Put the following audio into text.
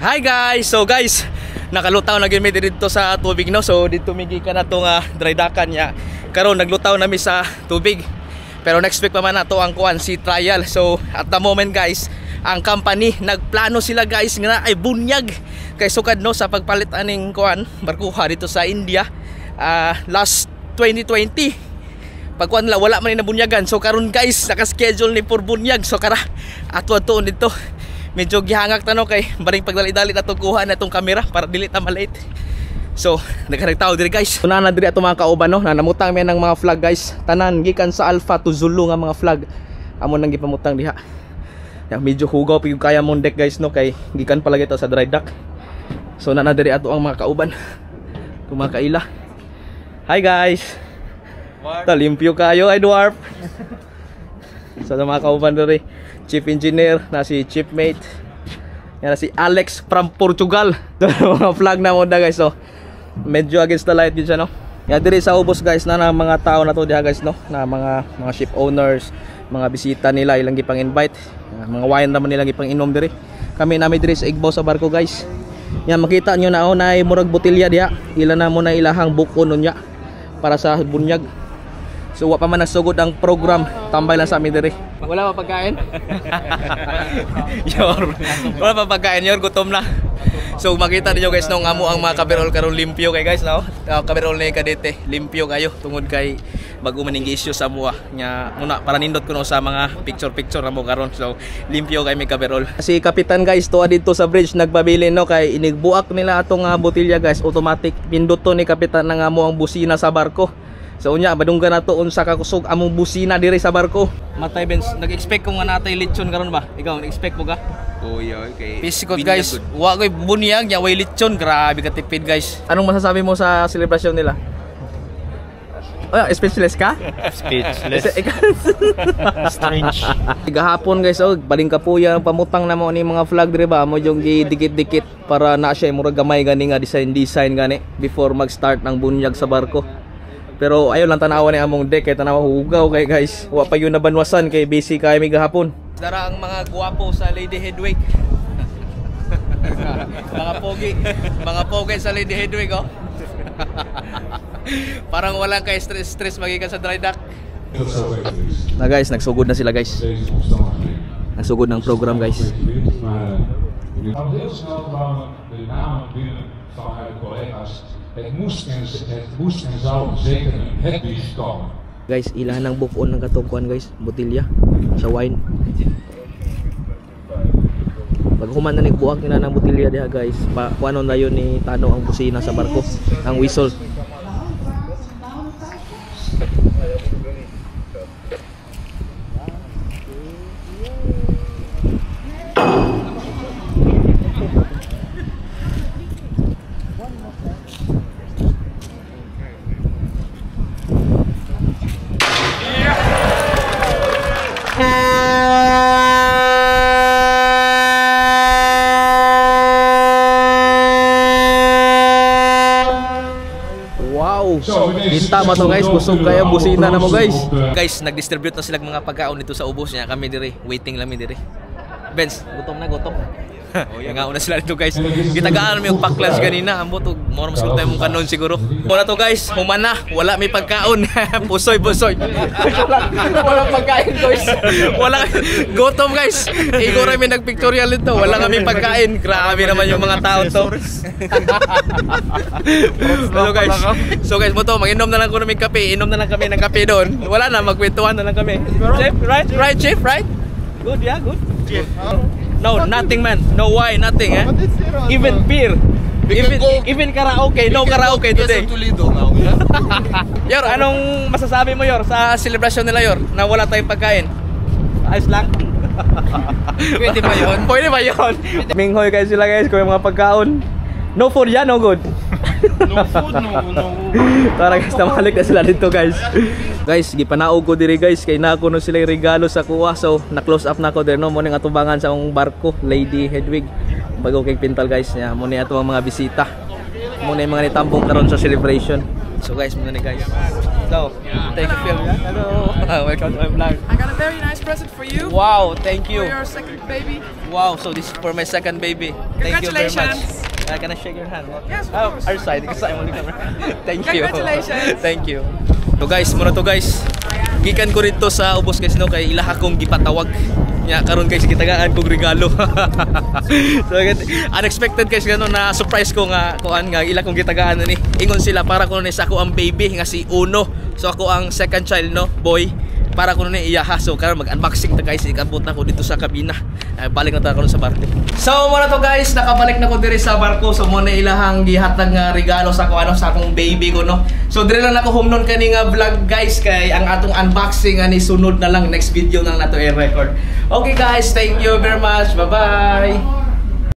Hi guys! So guys, nakalutaw na gid mi dito sa tubig no. So dito migi ka na tong dry dockan niya. Karon naglutaw na mi sa tubig. Pero next week pa man nato ang kuan si trial. So at the moment guys, ang company nagplano sila guys nga ay bunyag kay sukad no sa pagpalit aning kuan barkuha dito sa India last 2020. Pagkuan nila wala man ni nabunyagan. So karon guys, naka-schedule ni for bunyag. So kara atwa to dito. Medyo gihangak tano kay baring pagdali-dali na to kuha na tong camera para dili ta malate. So, nagkaragtao diri guys. Una na diri ato mga kauban no, nanamutang mi ng mga flag guys. Tanan gikan sa Alpha to Zulu nga mga flag. Amo nang gipamutang diha. Ya medyo hugaw pig kaya mong deck guys no kay gikan palagi to sa dry dock. So na diri ato ang mga kauban. Kung mga kaila. Hi guys. Talimpyo kayo ay dwarf. So sa mga kauban diri, Chief Engineer na si Chief Mate. Yan na si Alex from Portugal. Mga flag na mo guys. So medyo against the light din siya no. Yan diri sa ubos guys na mga tao na to diha guys no, na mga ship owners, mga bisita nila ilang gipang invite. Mga wine naman nilang gipang inom diri. Kami nami diri sa igbaw sa barko guys. Yan makita nyo na na murag botelya diha. Ila na mo na ilahang bukon niya para sa bunyag. So wa pa man nagsugod ang program, tambay lang sa amin diri. Wala pa pagkain? Yor. Wala pa pagkain, yor gutom na. So makita niyo guys no, amo ang mga kabirol karon limpyo kay guys no. Kabirol ni kadete, limpyo kayo tungod kay bago maning issue sa mua nya muna para nindot kuno sa mga picture na mo karon. So limpyo kay may kabirol. Si kapitan guys tuwa dito sa bridge nagpabili no kay inigbuak nila atong botelya guys, automatic pindot to ni kapitan nang amo ang busina sa barko. So unya badunggan nato unsa ka kusog among busina diri sa barko. Matay Benz, nag-expect ko nga natay lechon karon ba? Ikaw nag-expect mo ka? Oh yeah, okay. Pisikot guys, wa koy bunyag nya way lechon, grabe ka tipid guys. Anong masasabi mo sa selebrasyon nila? Oh, speechless ka? Speechless. Strange. Gahapon guys, oh, baling kapuya pamutang na mo ni mga flag diri ba? Mo yung gidikit-dikit para na siya murag gamay gani nga design gani before mag-start ng bunyag sa barko. Pero ayon lang tanawa ni among deck kay tanawa hugaw kay guys. Wa pa yun nabanwasan kay busy kay mi gahapon. Dara ang mga guwapo sa Lady Hedwig. mga pogi sa Lady Hedwig oh. Parang walang kay stress magikan sa dry dock. Na guys, nagsugod na sila guys. Nagsugod ng program guys. Het moest en zou zeker een Hedwig komen. Guys, ilan ng bukon ng katungkuan guys, botilya sa wine. Pag human na nagbuak nila ng botilya diha guys, kuano na yun ni Tano ang busina sa barko, ang whistle. Kita mo to guys, busog kayo, busina na mo guys. Guys, nag-distribute na sila mga pagkaon dito sa ubos niya. Kami diri, waiting lang mi diri. Benz, gutom na gutom. Nga una sila dito guys. Gitagaan mi yung pack-lunch kanina. Amo to, mo mas tayo mong kanon siguro. Wala to guys, humana, wala may pagkaon. Pusoy. Wala pagkain guys. Wala gutom guys. Igor mi nagpictorial dito. Wala kami pagkain. Grabe naman yung mga tao to. So guys, mo to, mag-inom na lang ko ng kape. Inom na lang kami ng kape doon. Wala na, magkwentuhan na lang kami. Chef, right? Right, Chef, right? Good, yeah, good. Chef. No, nothing man. No wine, nothing eh. Even beer. Even karaoke. No karaoke today. Yor, anong masasabi mo Yor sa celebration nila Yor na wala tayong pagkain? Ayos lang. Pwede ba yun? Pwede ba yun? Minghoy kayo sila guys kung yung mga pagkaon. No food yan, no good. No food, no. Tara guys, namalik na sila dito guys. Guys, gipanaog ko diri guys kay nako no sila regalo sa kuha. So na-close up na ko diri no mo ning atubangan sa akong barko, Lady Hedwig. Bago kay pintal guys, ya mo ni ato ang mga bisita. Mo ni mga nitambong karon sa celebration. So guys, muna ni guys. So, thank you, Phil. Hello. Welcome to my vlog. I got a very nice present for you. Wow, thank For you. your second baby. Wow, so this is for my second baby. Thank you very much. Congratulations. Can I shake your hand? Yes, of course. Our side, because I'm on the camera. Thank you. Congratulations. Thank you. So guys, muna to guys. Gikan ko rito sa ubos guys no kay ilaha kong gipatawag. Nya karon guys gitagaan kong regalo. So unexpected guys gano na surprise ko nga kuan nga ila kong gitagaan ni. Ingon sila para kuno ni sa ako ang baby nga si Uno. So ako ang second child no, boy. Para kuno ni iyaha. So karon mag-unboxing ta guys ikabot na ko dito sa kabina. Balik na ta karon sa barko. So muna to guys, nakabalik na ko diri sa barko. So mo na ilahang gihatag nga regalo sa ko ano sa akong baby ko no. So dire lang ako humnon kani nga vlog guys kay ang atong unboxing ani sunod na lang next video nang nato i-record. Okay guys, thank you very much. Bye-bye.